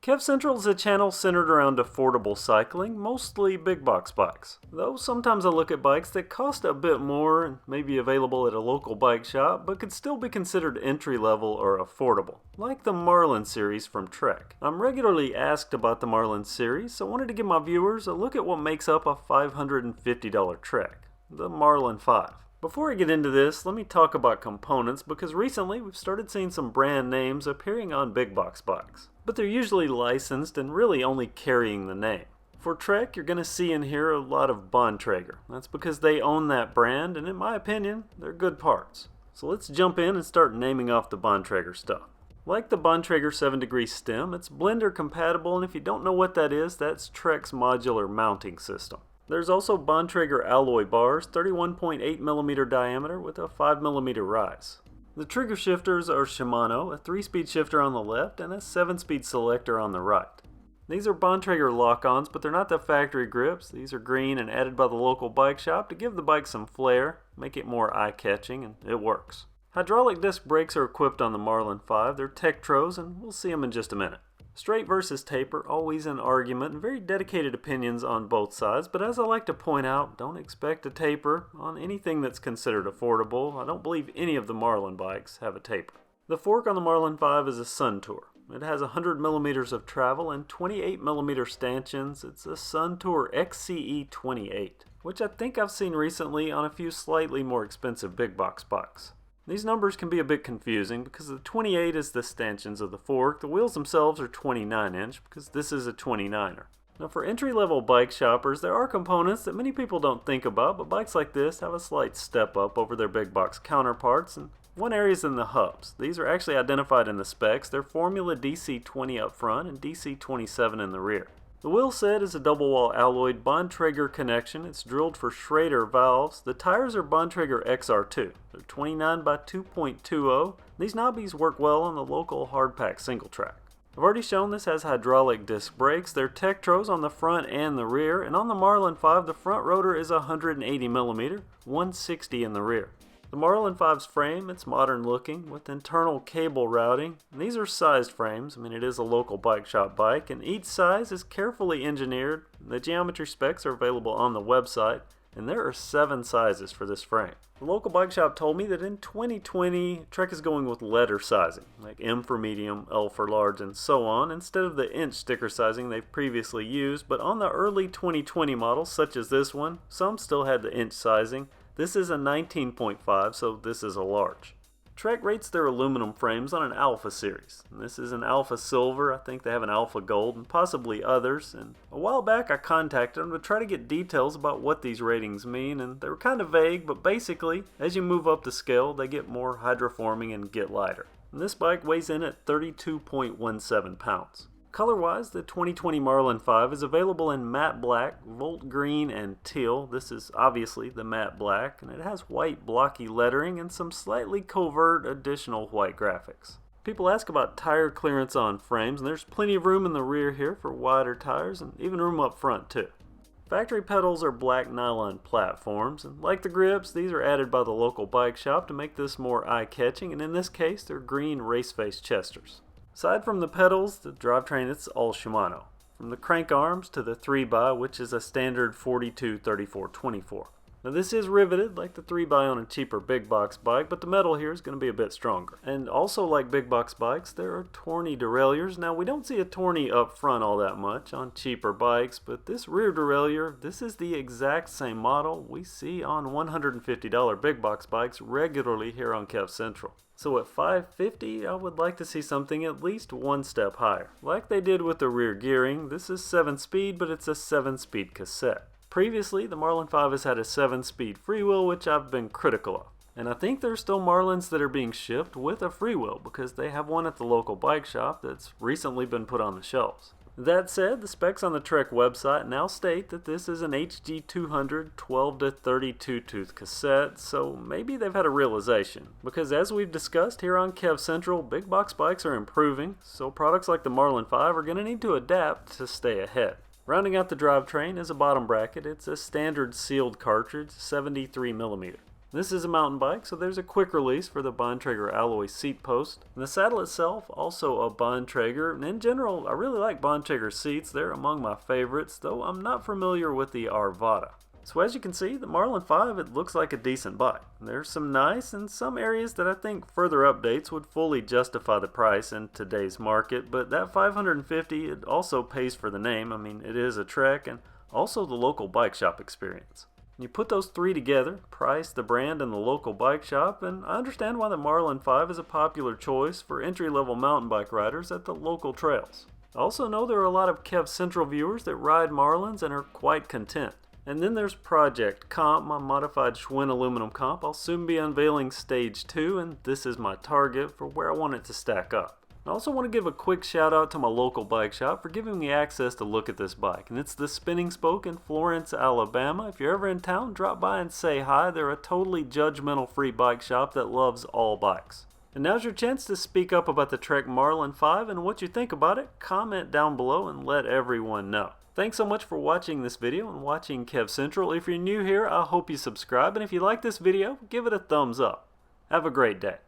KevCentral is a channel centered around affordable cycling, mostly big box bikes. Though sometimes I look at bikes that cost a bit more and may be available at a local bike shop, but could still be considered entry level or affordable, like the Marlin series from Trek. I'm regularly asked about the Marlin series, so I wanted to give my viewers a look at what makes up a $550 Trek, the Marlin 5. Before I get into this, let me talk about components because recently we've started seeing some brand names appearing on big box bikes. But they're usually licensed and really only carrying the name. For Trek, you're going to see and hear a lot of Bontrager. That's because they own that brand, and in my opinion, they're good parts. So let's jump in and start naming off the Bontrager stuff. Like the Bontrager 7-degree stem, it's blender compatible, and if you don't know what that is, that's Trek's modular mounting system. There's also Bontrager alloy bars, 31.8mm diameter with a 5mm rise. The trigger shifters are Shimano, a 3-speed shifter on the left and a 7-speed selector on the right. These are Bontrager lock-ons, but they're not the factory grips. These are green and added by the local bike shop to give the bike some flair, make it more eye-catching, and it works. Hydraulic disc brakes are equipped on the Marlin 5. They're Tektros, and we'll see them in just a minute. Straight versus taper, always an argument, and very dedicated opinions on both sides, but as I like to point out, don't expect a taper on anything that's considered affordable. I don't believe any of the Marlin bikes have a taper. The fork on the Marlin 5 is a Suntour. It has 100mm of travel and 28mm stanchions. It's a Suntour XCE 28, which I think I've seen recently on a few slightly more expensive big box bikes. These numbers can be a bit confusing because the 28 is the stanchions of the fork. The wheels themselves are 29-inch because this is a 29er. Now for entry-level bike shoppers, there are components that many people don't think about, but bikes like this have a slight step up over their big box counterparts, and one area is in the hubs. These are actually identified in the specs. They're Formula DC20 up front and DC27 in the rear. The wheel set is a double-wall alloyed Bontrager connection. It's drilled for Schrader valves. The tires are Bontrager XR2. They're 29 by 2.20. These knobbies work well on the local hardpack single track. I've already shown this has hydraulic disc brakes. They're Tektros on the front and the rear, and on the Marlin 5 the front rotor is 180mm, 160 in the rear. The Marlin 5's frame, it's modern looking with internal cable routing. And these are sized frames. It is a local bike shop bike, and each size is carefully engineered. The geometry specs are available on the website, and there are 7 sizes for this frame. The local bike shop told me that in 2020, Trek is going with letter sizing, like M for medium, L for large, and so on, instead of the inch sticker sizing they've previously used. But on the early 2020 models, such as this one, some still had the inch sizing. This is a 19.5, so this is a large. Trek rates their aluminum frames on an Alpha series. And this is an Alpha Silver. I think they have an Alpha Gold and possibly others. And a while back I contacted them to try to get details about what these ratings mean, and they were kind of vague, but basically, as you move up the scale, they get more hydroforming and get lighter. And this bike weighs in at 32.17 pounds. Color-wise, the 2020 Marlin 5 is available in matte black, volt green, and teal. This is obviously the matte black, and it has white blocky lettering and some slightly covert additional white graphics. People ask about tire clearance on frames, and there's plenty of room in the rear here for wider tires, and even room up front too. Factory pedals are black nylon platforms, and like the grips, these are added by the local bike shop to make this more eye-catching, and in this case, they're green race-face chesters. Aside from the pedals, the drivetrain, it's all Shimano. From the crank arms to the 3x, which is a standard 42-34-24. Now this is riveted like the 3x on a cheaper big box bike, but the metal here is going to be a bit stronger. And also like big box bikes, there are Tourney derailleurs. Now we don't see a Tourney up front all that much on cheaper bikes, but this rear derailleur, this is the exact same model we see on $150 big box bikes regularly here on KevCentral. So at $550, I would like to see something at least one step higher. Like they did with the rear gearing, this is 7-speed, but it's a 7-speed cassette. Previously, the Marlin 5 has had a 7-speed freewheel, which I've been critical of. And I think there's still Marlins that are being shipped with a freewheel because they have one at the local bike shop that's recently been put on the shelves. That said, the specs on the Trek website now state that this is an HG200 12-32 tooth cassette, so maybe they've had a realization. Because as we've discussed here on KevCentral, big box bikes are improving, so products like the Marlin 5 are going to need to adapt to stay ahead. Rounding out the drivetrain is a bottom bracket. It's a standard sealed cartridge, 73mm. This is a mountain bike, so there's a quick release for the Bontrager alloy seat post. And the saddle itself, also a Bontrager, and in general, I really like Bontrager seats. They're among my favorites, though I'm not familiar with the Arvada. So as you can see, the Marlin 5, it looks like a decent bike. There's some nice and some areas that I think further updates would fully justify the price in today's market, but that $550, it also pays for the name. I mean, it is a Trek and also the local bike shop experience. You put those three together, price, the brand, and the local bike shop, and I understand why the Marlin 5 is a popular choice for entry-level mountain bike riders at the local trails. I also know there are a lot of KevCentral viewers that ride Marlins and are quite content. And then there's Project Comp, my modified Schwinn aluminum comp. I'll soon be unveiling Stage 2, and this is my target for where I want it to stack up. I also want to give a quick shout out to my local bike shop for giving me access to look at this bike, and it's the Spinning Spoke in Florence, Alabama. If you're ever in town, drop by and say hi. They're a totally judgmental free bike shop that loves all bikes. And now's your chance to speak up about the Trek Marlin 5 and what you think about it. Comment down below and let everyone know. Thanks so much for watching this video and watching KevCentral. If you're new here, I hope you subscribe, and if you like this video, give it a thumbs up. Have a great day.